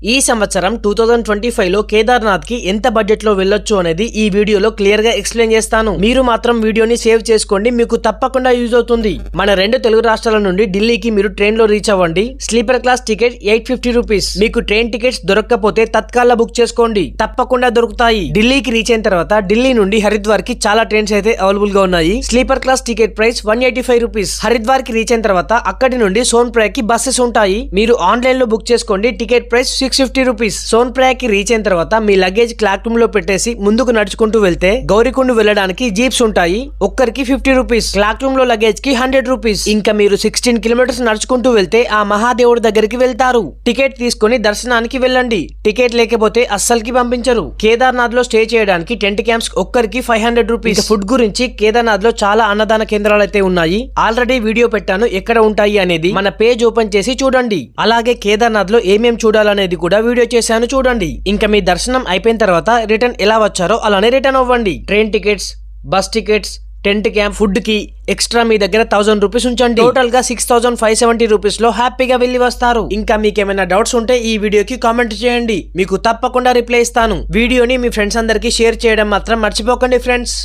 ఈ సంవత్సరం 2025 లో కేదార్నాథ్ కి ఎంత బడ్జెట్ లో వెళ్ళొచ్చు అనేది ఈ వీడియోలో క్లియర్ గా ఎక్స్ప్లెయిన్ చేస్తాను. మీరు మాత్రం వీడియోని సేవ్ చేసుకోండి, మీకు తప్పకుండా యూజ్ అవుతుంది. మన రెండు తెలుగు రాష్ట్రాల నుండి ఢిల్లీకి మీరు ట్రైన్ లో రీచ్ అవ్వండి. Sleeper class ticket 850 rupees. మీకు ట్రైన్ టికెట్స్ దొరకకపోతే తత్కాల్ బుక్ చేసుకోండి, తప్పకుండా దొరుకుతాయి. ఢిల్లీకి రీచ్ అయిన తర్వాత ఢిల్లీ నుండి హరిద్వార్ కి చాలా ట్రైన్స్ అయితే అవైలబుల్ గా ఉన్నాయి. Sleeper class ticket price 185 rupees. Haridwar కి రీచ్ అయిన తర్వాత అక్కడి నుండి సోన్ప్రయాగ్ కి బస్సెస్ ఉంటాయి. మీరు ఆన్లైన్ లో బుక్ చేసుకోండి. Ticket price 650 rupees. సోన్ప్రయాగ్ కి రీచ్ అయిన తర్వాత మీ లగేజ్ క్లాక్ రూమ్ లో పెట్టేసి ముందుకు నడుచుకుంటూ వెళ్తే గౌరీకుండ్ వెళ్ళడానికి జీప్స్ ఉంటాయి. ఒక్కరికి 50 రూపీస్. క్లాక్ రూమ్ లో లగేజ్ కి 100 రూపీస్. ఇంకా మీరు 16 కిలోమీటర్స్ నడుచుకుంటూ వెళ్తే ఆ మహాదేవుడి దగ్గరికి వెళ్తారు. టికెట్ తీసుకుని దర్శనానికి వెళ్ళండి. టికెట్ లేకపోతే అస్సలకి పంపించరు. కేదార్నాథ్ లో స్టే చేయడానికి టెంట్ క్యాంప్స్ ఒక్కరికి 500 రూపీస్. ఫుడ్ గురించి కేదార్నాథ్ లో చాలా అన్నదాన కేంద్రాలు అయితే ఉన్నాయి. ఆల్రెడీ వీడియో పెట్టాను ఎక్కడ ఉంటాయి అనేది. మన పేజ్ ఓపెన్ చేసి చూడండి. అలాగే కేదార్నాథ్ లో ఏమేం చూడాలనేది కూడా వీడియో చేశాను, చూడండి. ఇంకా మీ దర్శనం అయిపోయిన తర్వాత రిటర్న్ ఎలా వచ్చారో అలానే రిటర్న్ అవ్వండి. Train tickets, bus tickets, tent camp, food కి ఎక్స్ట్రా మీ దగ్గర 1000 రూపీస్ ఉంచండి. టోటల్ గా 6570 రూపీస్ లో హ్యాపీగా వెళ్లి వస్తారు. ఇంకా మీకు ఏమైనా డౌట్స్ ఉంటే ఈ వీడియోకి కామెంట్ చేయండి, మీకు తప్పకుండా రిప్లై ఇస్తాను. వీడియోని మీ ఫ్రెండ్స్ అందరికి షేర్ చేయడం మాత్రం మర్చిపోకండి ఫ్రెండ్స్.